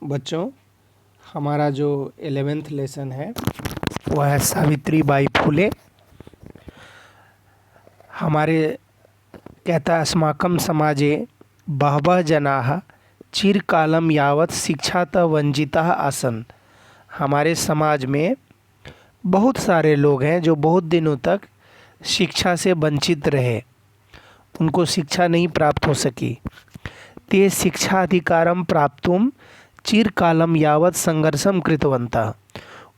बच्चों, हमारा जो 11th लेसन है वह है सावित्री बाई फुले। हमारे कहता अस्माकं समाजे बहवः जनाः चिरकालं यावत् शिक्षातः वंचिताः आसन्। हमारे समाज में बहुत सारे लोग हैं जो बहुत दिनों तक शिक्षा से वंचित रहे, उनको शिक्षा नहीं प्राप्त हो सकी। ते शिक्षाधिकारं प्राप्तुं चिरकालं यावत् संघर्षं कृतवन्तः।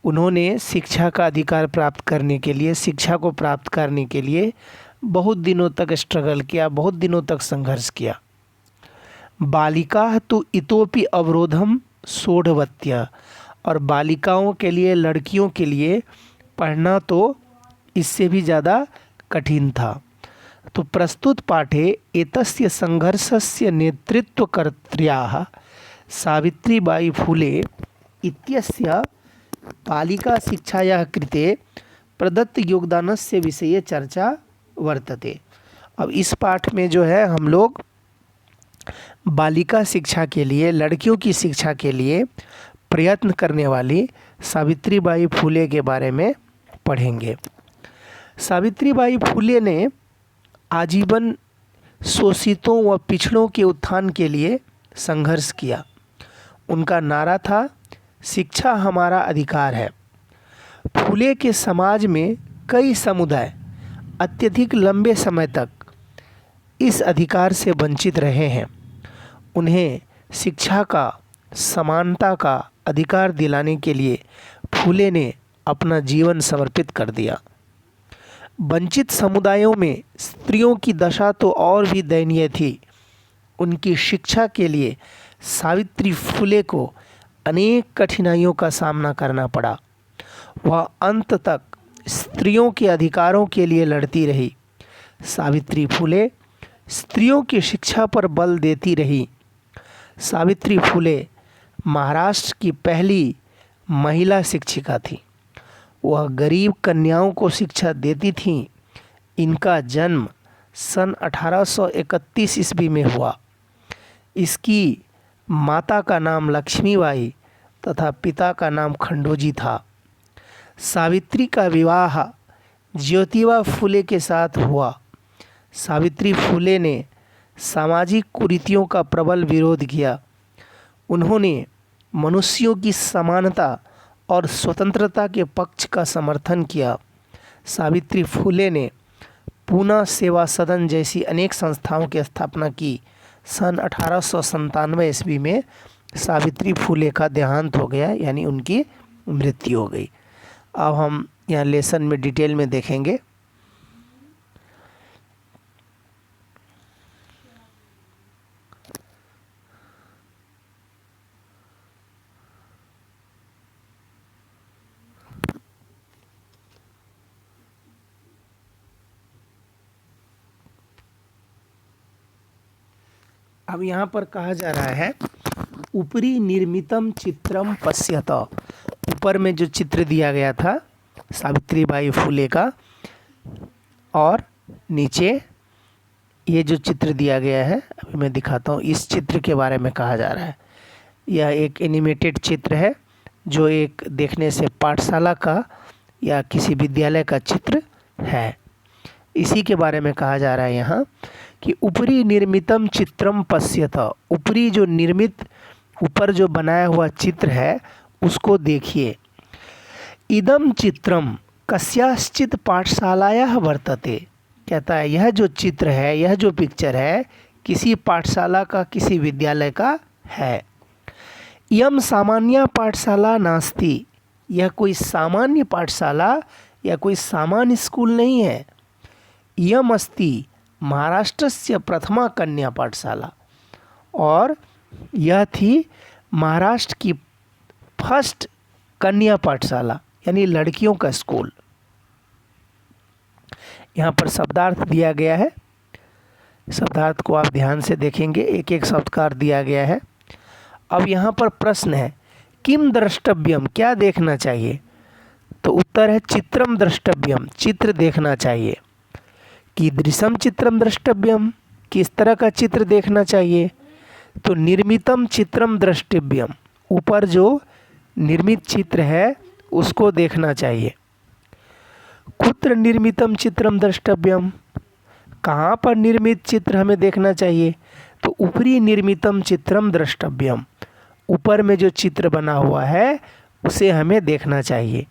उन्होंने शिक्षा का अधिकार प्राप्त करने के लिए, शिक्षा को प्राप्त करने के लिए बहुत दिनों तक स्ट्रगल किया, बहुत दिनों तक संघर्ष किया। बालिका तो इतोपि अवरोधम सोढ़वत्य, और बालिकाओं के लिए, लड़कियों के लिए पढ़ना तो इससे भी ज़्यादा कठिन था। तो प्रस्तुत पाठे एतस्य संघर्षस्य नेतृत्वकर्त्र्याः सावित्रीबाई फुले इत्यस्य बालिका शिक्षायाः कृते प्रदत्त योगदानस्य विषये चर्चा वर्तते। अब इस पाठ में जो है हम लोग बालिका शिक्षा के लिए, लड़कियों की शिक्षा के लिए प्रयत्न करने वाली सावित्रीबाई फुले के बारे में पढ़ेंगे। सावित्रीबाई फुले ने आजीवन शोषितों व पिछड़ों के उत्थान के लिए संघर्ष किया। उनका नारा था, शिक्षा हमारा अधिकार है। फुले के समाज में कई समुदाय अत्यधिक लंबे समय तक इस अधिकार से वंचित रहे हैं। उन्हें शिक्षा का, समानता का अधिकार दिलाने के लिए फुले ने अपना जीवन समर्पित कर दिया। वंचित समुदायों में स्त्रियों की दशा तो और भी दयनीय थी। उनकी शिक्षा के लिए सावित्री फुले को अनेक कठिनाइयों का सामना करना पड़ा। वह अंत तक स्त्रियों के अधिकारों के लिए लड़ती रही। सावित्री फुले स्त्रियों की शिक्षा पर बल देती रही। सावित्री फुले महाराष्ट्र की पहली महिला शिक्षिका थी। वह गरीब कन्याओं को शिक्षा देती थीं। इनका जन्म सन 1831 ईस्वी में हुआ। इसकी माता का नाम लक्ष्मीबाई तथा पिता का नाम खंडोजी था। सावित्री का विवाह ज्योतिबा फुले के साथ हुआ। सावित्री फुले ने सामाजिक कुरीतियों का प्रबल विरोध किया। उन्होंने मनुष्यों की समानता और स्वतंत्रता के पक्ष का समर्थन किया। सावित्री फुले ने पूना सेवा सदन जैसी अनेक संस्थाओं की स्थापना की। सन 1897 ईस्वी में सावित्री फुले का देहांत हो गया, यानी उनकी मृत्यु हो गई। अब हम यहाँ लेसन में डिटेल में देखेंगे। अब यहाँ पर कहा जा रहा है, ऊपरी निर्मितम चित्रम पश्यत। ऊपर में जो चित्र दिया गया था सावित्रीबाई फुले का, और नीचे ये जो चित्र दिया गया है, अभी मैं दिखाता हूँ। इस चित्र के बारे में कहा जा रहा है। यह एक एनिमेटेड चित्र है जो एक देखने से पाठशाला का या किसी विद्यालय का चित्र है। इसी के बारे में कहा जा रहा है यहाँ कि ऊपरी निर्मितम चित्रम पश्यत। ऊपरी जो निर्मित, ऊपर जो बनाया हुआ चित्र है उसको देखिए। इदम चित्रम कस्याश्चित पाठशालायाः वर्तते। कहता है यह जो चित्र है, यह जो पिक्चर है किसी पाठशाला का, किसी विद्यालय का है। इयम सामान्य पाठशाला नास्ति। यह कोई सामान्य पाठशाला या कोई सामान्य स्कूल नहीं है। इयम अस्ति महाराष्ट्रस्य प्रथमा कन्या पाठशाला। और यह थी महाराष्ट्र की फर्स्ट कन्या पाठशाला, यानी लड़कियों का स्कूल। यहाँ पर शब्दार्थ दिया गया है। शब्दार्थ को आप ध्यान से देखेंगे, एक एक शब्दकार दिया गया है। अब यहाँ पर प्रश्न है, किम द्रष्टव्यम, क्या देखना चाहिए? तो उत्तर है चित्रम द्रष्टव्यम, चित्र देखना चाहिए। कीदृशम चित्रम द्रष्टव्यम, किस तरह का चित्र देखना चाहिए? तो निर्मितम चित्रम द्रष्टव्यम, ऊपर जो निर्मित चित्र है उसको देखना चाहिए। कुत्र निर्मितम चित्रम द्रष्टव्यम, कहाँ पर निर्मित चित्र हमें देखना चाहिए? तो ऊपरी निर्मितम चित्रम द्रष्टव्यम, ऊपर में जो चित्र बना हुआ है उसे हमें देखना चाहिए।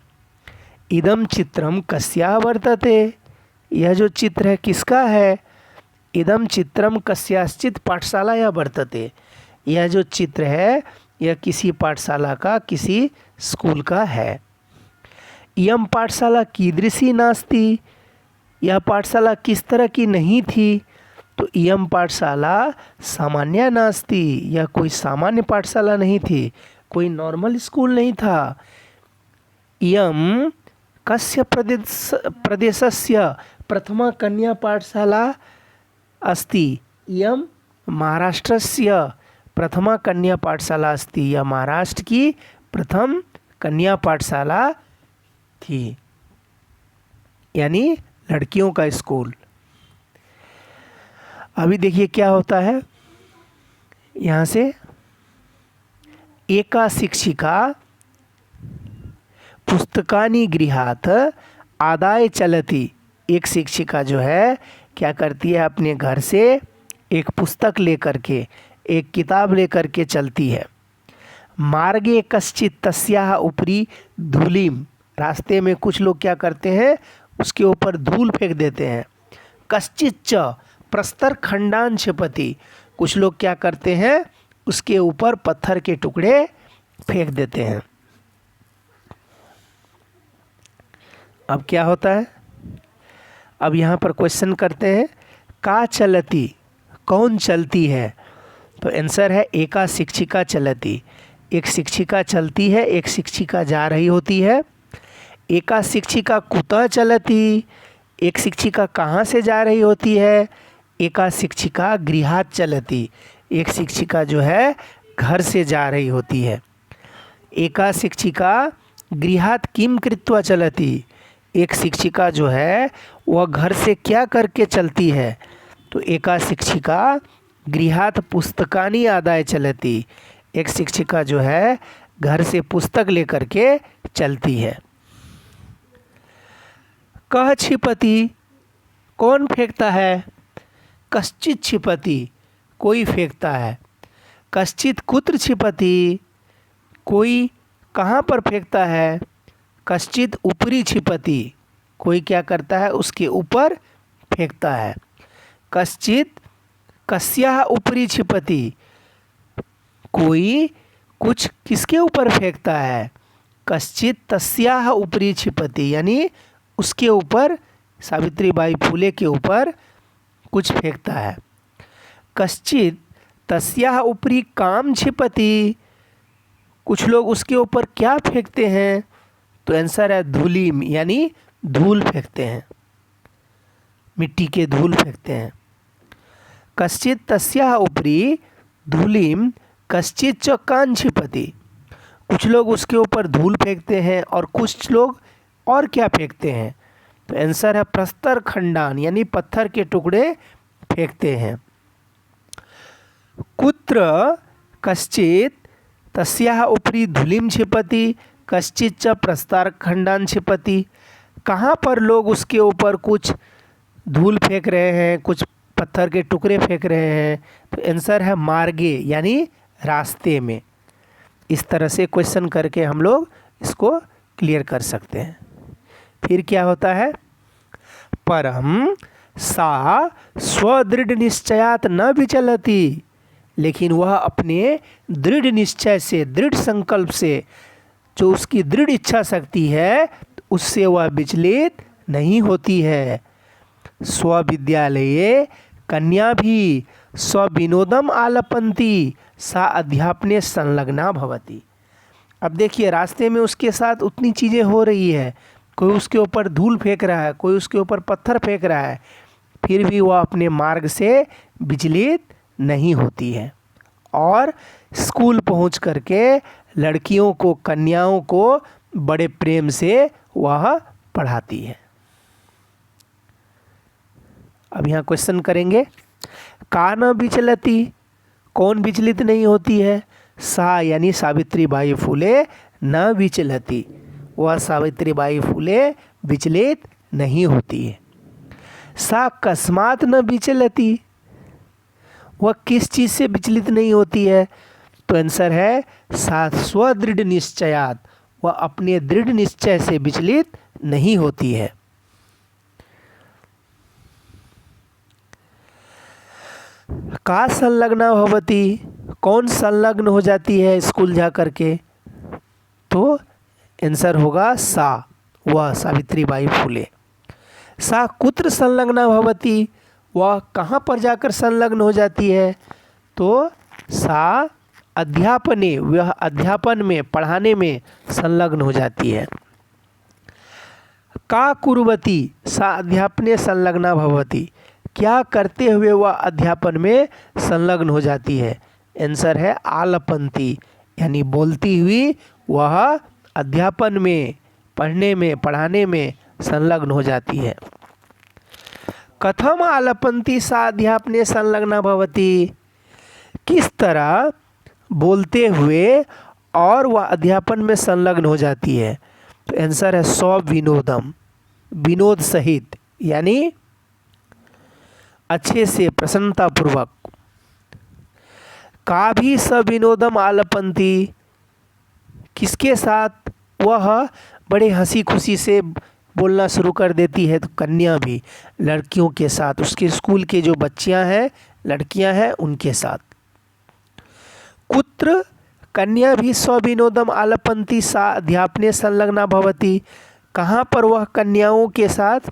इदम चित्रम कस्या वर्तते, यह जो चित्र है किसका है? इदम चित्रम कस्याश्चित पाठशालाया वर्तते, यह जो चित्र है यह किसी पाठशाला का, किसी स्कूल का है। इयम पाठशाला कीदृशी नास्ति, यह पाठशाला किस तरह की नहीं थी? तो इयम पाठशाला सामान्य नास्ति, यह कोई सामान्य पाठशाला नहीं थी, कोई नॉर्मल स्कूल नहीं था। इयम कस्य प्रदेशस्य प्रथमा कन्या पाठशाला अस्ति, इयम महाराष्ट्रस्य प्रथमा कन्या पाठशाला अस्ति, यह महाराष्ट्र की प्रथम कन्या पाठशाला थी, यानी लड़कियों का स्कूल। अभी देखिए क्या होता है यहाँ से, एका शिक्षिका पुस्तकानि गृहात् आदाय चलती, एक शिक्षिका जो है क्या करती है, अपने घर से एक पुस्तक लेकर के, एक किताब लेकर के चलती है। मार्गे कश्चित तस्याः उपरि धूलिम, रास्ते में कुछ लोग क्या करते हैं, उसके ऊपर धूल फेंक देते हैं। कश्चित च प्रस्तर खंडान क्षिपति, कुछ लोग क्या करते हैं, उसके ऊपर पत्थर के टुकड़े फेंक देते हैं। अब क्या होता है, अब यहाँ पर क्वेश्चन करते हैं, का चलती, कौन चलती है? तो आंसर है एका शिक्षिका चलती, एक शिक्षिका चलती है, एक शिक्षिका जा रही होती है। एका शिक्षिका कुतः चलती, एक शिक्षिका कहाँ से जा रही होती है? एका शिक्षिका गृहात् चलती, एक शिक्षिका जो है घर से जा रही होती है। एका शिक्षिका गृहात् किम कृत्वा चलती, एक शिक्षिका जो है वह घर से क्या करके चलती है? तो एका शिक्षिका गृहात् पुस्तकानि आदाय चलती, एक शिक्षिका जो है घर से पुस्तक लेकर के चलती है। कह क्षिपति, कौन फेंकता है? कश्चित क्षिपति, कोई फेंकता है। कश्चित कुत्र क्षिपति, कोई कहाँ पर फेंकता है? कश्चित ऊपरी क्षिपति, कोई क्या करता है, उसके ऊपर फेंकता है। कश्चित कस्याः उपरि क्षिपति, कोई कुछ किसके ऊपर फेंकता है? कश्चित तस्याः उपरि क्षिपति, यानी उसके ऊपर, सावित्रीबाई फुले के ऊपर कुछ फेंकता है। कश्चित तस्याः उपरि काम क्षिपति, कुछ लोग उसके ऊपर क्या फेंकते हैं? तो आंसर है धूलिम, यानी धूल फेंकते हैं, मिट्टी के धूल फेंकते हैं। कश्चित तस्याः उपरि धूलिम कश्चित च कान क्षिपति, कुछ लोग उसके ऊपर धूल फेंकते हैं और कुछ लोग और क्या फेंकते हैं? तो आंसर है प्रस्तर खंडान, यानी पत्थर के टुकड़े फेंकते हैं। कुत्र कश्चित तस्याः उपरि धूलिम क्षिपति कश्चित च प्रस्तर खंडान क्षिपति, कहाँ पर लोग उसके ऊपर कुछ धूल फेंक रहे हैं, कुछ पत्थर के टुकड़े फेंक रहे हैं? तो आंसर है मार्गे, यानी रास्ते में। इस तरह से क्वेश्चन करके हम लोग इसको क्लियर कर सकते हैं। फिर क्या होता है, परम सा स्वदृढ़ निश्चयात न विचलती, लेकिन वह अपने दृढ़ निश्चय से, दृढ़ संकल्प से, जो उसकी दृढ़ इच्छा शक्ति है उससे वह विचलित नहीं होती है। स्वविद्यालये कन्या भी स्वविनोदम आलपंती सा अध्यापने संलग्ना भवती। अब देखिए रास्ते में उसके साथ उतनी चीज़ें हो रही है, कोई उसके ऊपर धूल फेंक रहा है, कोई उसके ऊपर पत्थर फेंक रहा है, फिर भी वह अपने मार्ग से विचलित नहीं होती है और स्कूल पहुंच करके लड़कियों को, कन्याओं को बड़े प्रेम से वह पढ़ाती है। अब यहाँ क्वेश्चन करेंगे, का न विचलती, कौन विचलित नहीं होती है? सा यानी सावित्रीबाई फुले न विचलती, वह सावित्रीबाई फुले विचलित नहीं होती है। सा कस्मात न विचलती, वह किस चीज़ से विचलित नहीं होती है? तो आंसर है सा स्वदृढ़ निश्चयात, वह अपने दृढ़ निश्चय से विचलित नहीं होती है। का संलग्ना भवती, कौन संलग्न हो जाती है स्कूल जा करके? तो आंसर होगा सा, वह सावित्रीबाई फुले। सा कुत्र संलग्ना भवती, वह कहाँ पर जाकर संलग्न हो जाती है? तो सा अध्यापने, वह अध्यापन में, पढ़ाने में संलग्न हो जाती है। का कुर्वती, सा अध्यापने संलग्ना भवती, क्या करते हुए वह अध्यापन में संलग्न हो जाती है? आंसर है आलपंती, यानी बोलती हुई वह अध्यापन में, पढ़ने में, पढ़ाने में संलग्न हो जाती है। कथम आलपंती सा अध्यापने संलग्ना भवती, किस तरह बोलते हुए और वह अध्यापन में संलग्न हो जाती है? तो आंसर है सविनोदम, विनोद सहित, यानी अच्छे से, प्रसन्नतापूर्वक। का भी सविनोदम आलपंती, किसके साथ वह बड़े हंसी खुशी से बोलना शुरू कर देती है? तो कन्या भी, लड़कियों के साथ, उसके स्कूल के जो बच्चियां हैं, लड़कियां हैं, उनके साथ। कुत्र, कन्या भी सविनोदम आलपंती सा अध्यापने संलग्ना भवती, कहाँ पर वह कन्याओं के साथ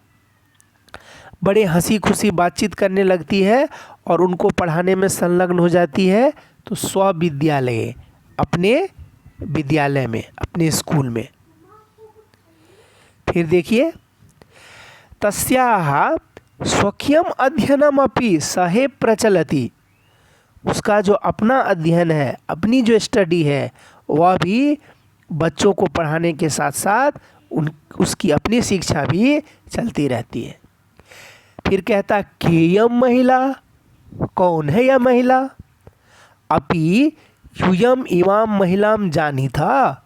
बड़े हंसी खुशी बातचीत करने लगती है और उनको पढ़ाने में संलग्न हो जाती है? तो स्वविद्यालय, अपने विद्यालय में, अपने स्कूल में। फिर देखिए, तस्याः स्वकीयम अध्ययनम अपि सहे प्रचलति, उसका जो अपना अध्ययन है, अपनी जो स्टडी है, वह भी बच्चों को पढ़ाने के साथ साथ उसकी अपनी शिक्षा भी चलती रहती है। फिर कहता केयम महिला, कौन है यह महिला? अपि यूयम इवाम महिलाम जानी था,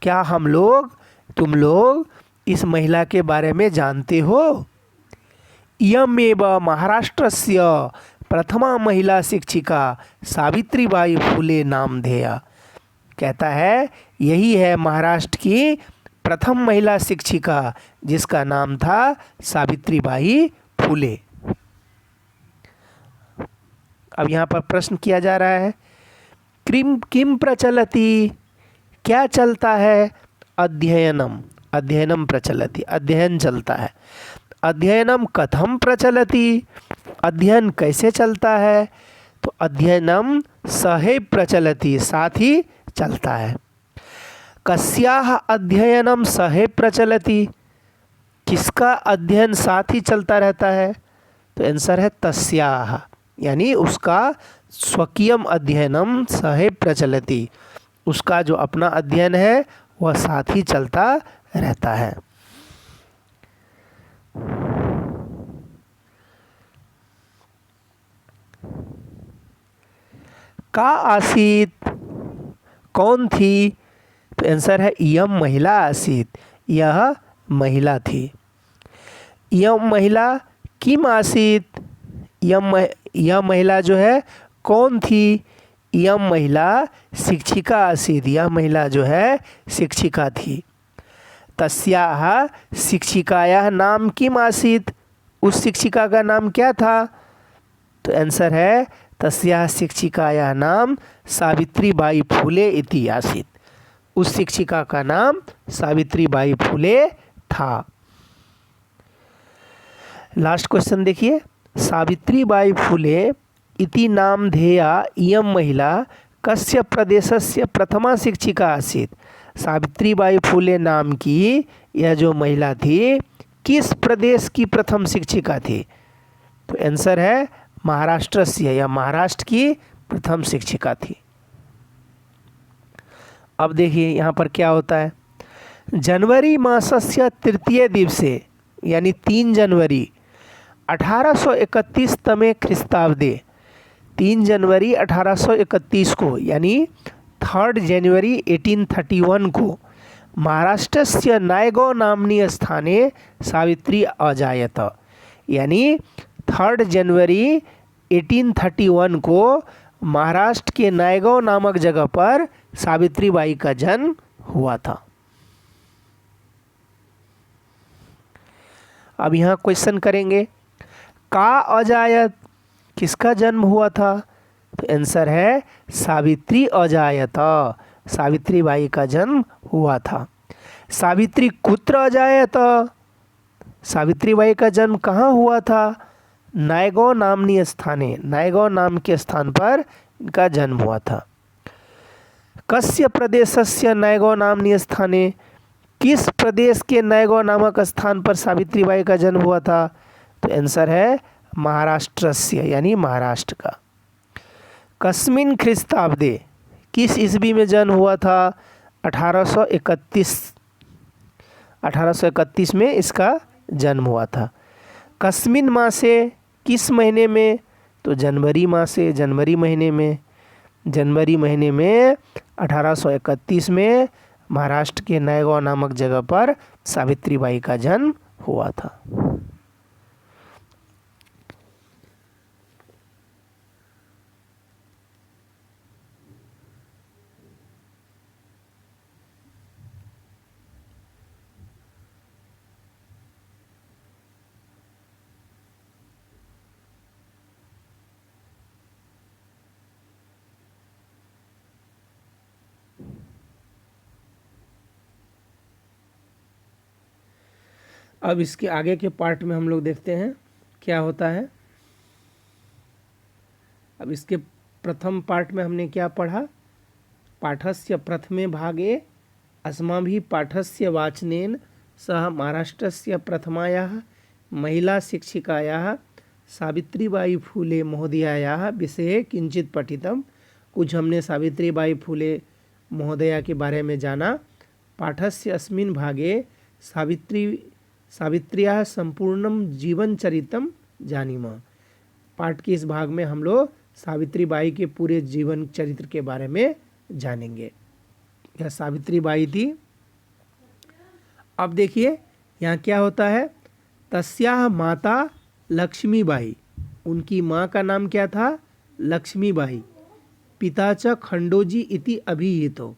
क्या हम लोग, तुम लोग इस महिला के बारे में जानते हो? इयमेव महाराष्ट्रस्य प्रथमा महिला शिक्षिका सावित्रीबाई फुले नामधेया, कहता है यही है महाराष्ट्र की प्रथम महिला शिक्षिका, जिसका नाम था सावित्रीबाई फुले। अब यहाँ पर प्रश्न किया जा रहा है, किम प्रचलति, क्या चलता है? अध्ययनम, अध्ययनम प्रचलति, अध्ययन चलता है। अध्ययनम कथम प्रचलति, अध्ययन कैसे चलता है? तो अध्ययनम सहे प्रचलति, साथ ही चलता है। कस्याः अध्ययनम सहे प्रचलति, किसका अध्ययन साथ ही चलता रहता है? तो आंसर है तस्याः, यानी उसका स्वकीयम अध्ययनम सहे प्रचलति, उसका जो अपना अध्ययन है वह साथ ही चलता रहता है। का आसीत, कौन थी? तो आंसर है इयम महिला आसीत, यह महिला थी। इयम महिला किम आसीत, यह महिला जो है कौन थी? यह महिला शिक्षिका आसीत, यह महिला जो है शिक्षिका थी। तस्याः शिक्षिकायाः नाम किम आसीत, उस शिक्षिका का नाम क्या था? तो आंसर है तस्याः शिक्षिकायाः नाम सावित्रीबाई फुले इति आसीत, उस शिक्षिका का नाम सावित्रीबाई फुले था। लास्ट क्वेश्चन देखिए, सावित्रीबाई फुले इति नामधेया इयं महिला कस्य प्रदेशस्य प्रथमा शिक्षिका आसीत, सावित्रीबाई फुले नाम की यह जो महिला थी किस प्रदेश की प्रथम शिक्षिका थी? तो आंसर है महाराष्ट्र से, या महाराष्ट्र की प्रथम शिक्षिका थी। अब देखिए यहाँ पर क्या होता है, जनवरी मासस्य तृतीय दिवसे, यानी 3 जनवरी 1831 तमे ख्रीस्ताब्दे, 3 जनवरी 1831 को, यानी 3 जनवरी 1831 को महाराष्ट्रस्य नायगांव नाम्नी स्थाने सावित्री अजायत। यानी 3 जनवरी 1831 को महाराष्ट्र के नायगांव नामक जगह पर सावित्रीबाई का जन्म हुआ था। अब यहाँ क्वेश्चन करेंगे, का अजायत, किसका जन्म हुआ था? तो आंसर है सावित्री अजायत, सावित्रीबाई का जन्म हुआ था। सावित्री कुत्र अजायत, सावित्रीबाई का जन्म कहाँ हुआ था? नायगांव नाम्नी स्थाने, नायगांव नाम के स्थान पर इनका जन्म हुआ था। कस्य प्रदेशस्य नायगांव नाम्नी स्थाने, किस प्रदेश के नायगांव नामक स्थान पर सावित्रीबाई का जन्म हुआ था? तो आंसर है महाराष्ट्रस्य, यानी महाराष्ट्र का। कस्मिन ख्रीस्ताब्दे, किस ईस्वी में जन्म हुआ था? 1831 में इसका जन्म हुआ था। कस्मिन मासे, किस महीने में? तो जनवरी मासे, जनवरी महीने में। जनवरी महीने में 1831 में महाराष्ट्र के नायगांव नामक जगह पर सावित्रीबाई का जन्म हुआ था। अब इसके आगे के पार्ट में हम लोग देखते हैं क्या होता है। अब इसके प्रथम पार्ट में हमने क्या पढ़ा? पाठस्य प्रथमे भागे अस्माभिः पाठस्य वाचनेन सह महाराष्ट्रस्य प्रथमायाः महिला शिक्षिकायाः सावित्रीबाई फूले महोदयायाः विषये किंचित पठितम। कुछ हमने सावित्रीबाई फूले महोदया के बारे में जाना। पाठस्य अस्मिन् भागे सावित्र्याः संपूर्णम जीवन चरितम जानीम। पाठ के इस भाग में हम लोग सावित्रीबाई के पूरे जीवन चरित्र के बारे में जानेंगे। यह सावित्रीबाई थी। अब देखिए यहाँ क्या होता है। तस्याः माता लक्ष्मीबाई, उनकी माँ का नाम क्या था? लक्ष्मीबाई। पिता च खंडोजी इति अभिहितो,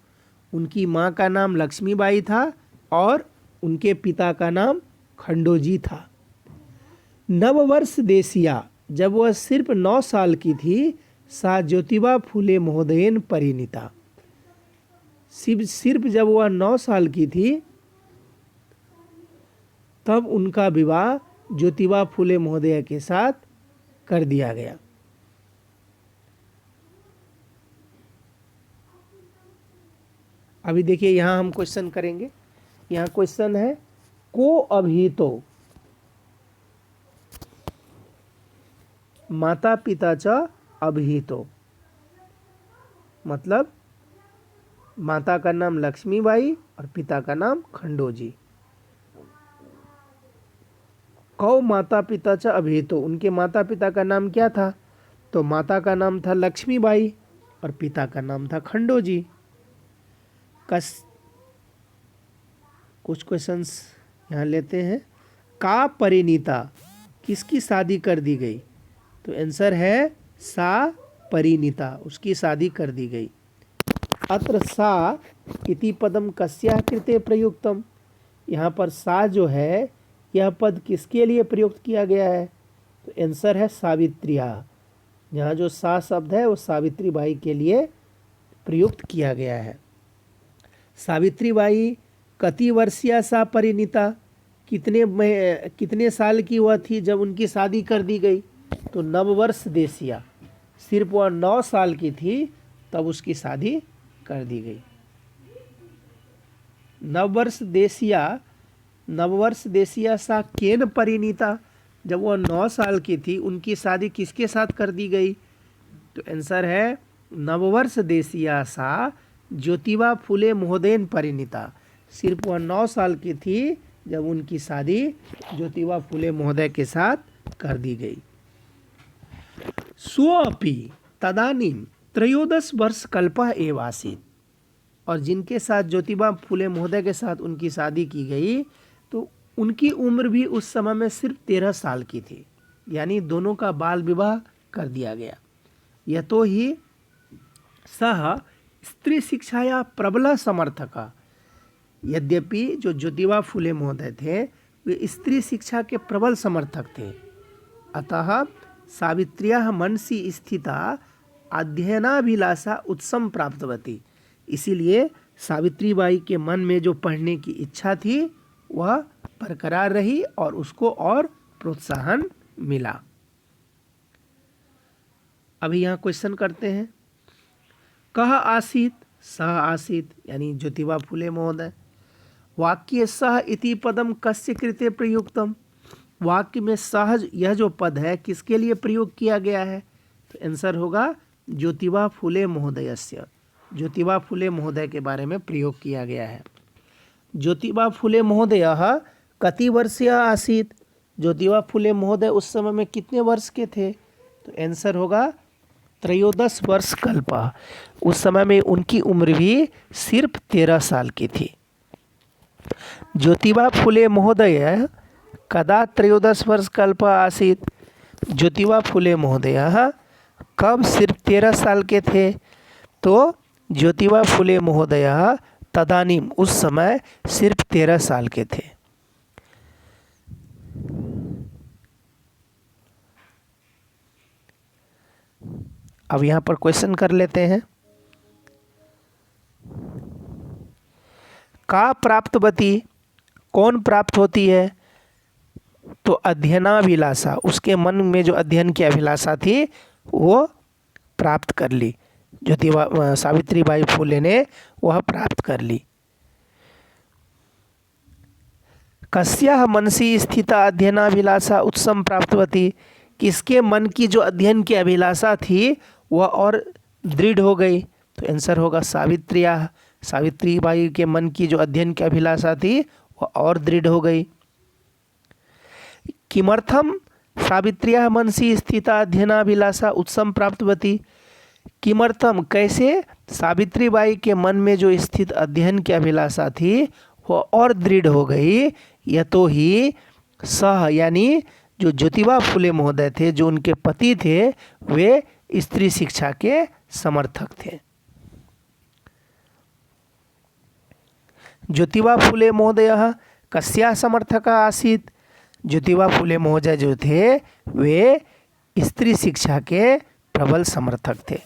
उनकी माँ का नाम लक्ष्मीबाई था और उनके पिता का नाम खंडोजी था। नववर्ष देसिया, जब वह सिर्फ 9 साल की थी, सा ज्योतिबा फूले महोदयन परिणीता। सिर्फ जब वह 9 साल की थी तब उनका विवाह ज्योतिबा फूले महोदय के साथ कर दिया गया। अभी देखिए यहाँ हम क्वेश्चन करेंगे। यहाँ क्वेश्चन है को अभिहितो, माता पिता च अभिहितो, मतलब माता का नाम लक्ष्मीबाई और पिता का नाम खंडोजी। कौ माता पिता च अभिहितो, उनके माता पिता का नाम क्या था? तो माता का नाम था लक्ष्मीबाई और पिता का नाम था खंडोजी। कुछ क्वेश्चंस यहाँ लेते हैं। का परिणीता, किसकी शादी कर दी गई? तो आंसर है सा परिणीता, उसकी शादी कर दी गई। अत्र सा इति पदम कस्याः कृते प्रयुक्तम, यहाँ पर सा जो है यह पद किसके लिए प्रयुक्त किया गया है? तो आंसर है सावित्रिया। यहाँ जो सा शब्द है वो सावित्रीबाई के लिए प्रयुक्त किया गया है। सावित्रीबाई कति वर्षीया सा परिणीता, कितने साल की वह थी जब उनकी शादी कर दी गई? तो नववर्ष देसिया, सिर्फ वह 9 साल की थी तब उसकी शादी कर दी गई। नववर्ष देसिया सा केन परिणीता, जब वह 9 साल की थी उनकी शादी किसके साथ कर दी गई? तो आंसर है नववर्ष देसिया सा ज्योतिबा फूले महोदयन परिणीता, सिर्फ वह 9 साल की थी जब उनकी शादी ज्योतिबा फूले महोदय के साथ कर दी गई। स्वपि तदानीं 13 वर्ष कल्पः एव आसीत्, और जिनके साथ ज्योतिबा फुले महोदय के साथ उनकी शादी की गई तो उनकी उम्र भी उस समय में सिर्फ 13 साल की थी, यानी दोनों का बाल विवाह कर दिया गया। यतो ही सह स्त्री शिक्षाया प्रबल समर्थक, यद्यपि जो ज्योतिबा फुले महोदय थे वे स्त्री शिक्षा के प्रबल समर्थक थे, अतः सावित्र्याः मनसि स्थिता अध्ययनाभिलाषा उत्सम प्राप्तवती, इसीलिए सावित्रीबाई के मन में जो पढ़ने की इच्छा थी वह बरकरार रही और उसको और प्रोत्साहन मिला। अभी यहाँ क्वेश्चन करते हैं। कह आसीत, सह आसीत, यानी ज्योतिबा फुले महोदय। वाक्य सह इति पदम कस्य कृते प्रयुक्तम, वाक्य में सहज यह जो पद है किसके लिए प्रयोग किया गया है? तो आंसर होगा ज्योतिबा फुले महोदयस्य, ज्योतिबा फुले महोदय के बारे में प्रयोग किया गया है। ज्योतिबा फुले महोदयः कति वर्षीय आसीत, ज्योतिबा फुले महोदय उस समय में कितने वर्ष के थे? तो आंसर होगा 13 वर्ष कल्पा, उस समय में उनकी उम्र भी सिर्फ 13 साल की थी। ज्योतिबा फुले महोदय कदा 13 वर्ष कल्पा आसीत, ज्योतिबा फुले महोदय कब सिर्फ 13 साल के थे? तो ज्योतिबा फुले महोदय तदानीम उस समय सिर्फ 13 साल के थे। अब यहाँ पर क्वेश्चन कर लेते हैं। का प्राप्तवती, कौन प्राप्त होती है? तो अध्ययनाभिलाषा, उसके मन में जो अध्ययन की अभिलाषा थी वो प्राप्त कर ली, ज्योतिबा सावित्रीबाई फुले ने वह प्राप्त कर ली। कस्याः मनसि स्थिता अध्ययनाभिलाषा उत्सम प्राप्तवती, किसके मन की जो अध्ययन की अभिलाषा थी वह और दृढ़ हो गई? तो आंसर होगा सावित्र्याः, सावित्रीबाई के मन की जो अध्ययन की अभिलाषा थी वह और दृढ़ हो गई। किमर्थम सावित्र्याः मनसि स्थिता अध्ययनाभिलाषा उत्सम प्राप्तवती, किमर्थम, कैसे सावित्रीबाई के मन में जो स्थित अध्ययन की अभिलाषा थी वह और दृढ़ हो गई? यतो ही सह, यानी जो ज्योतिबा फुले महोदय थे, जो उनके पति थे, वे स्त्री शिक्षा के समर्थक थे। ज्योतिबा फुले महोदयः कस्याः समर्थकः आसीत्, ज्योतिबा फुले महोदय जो थे वे स्त्री शिक्षा के प्रबल समर्थक थे।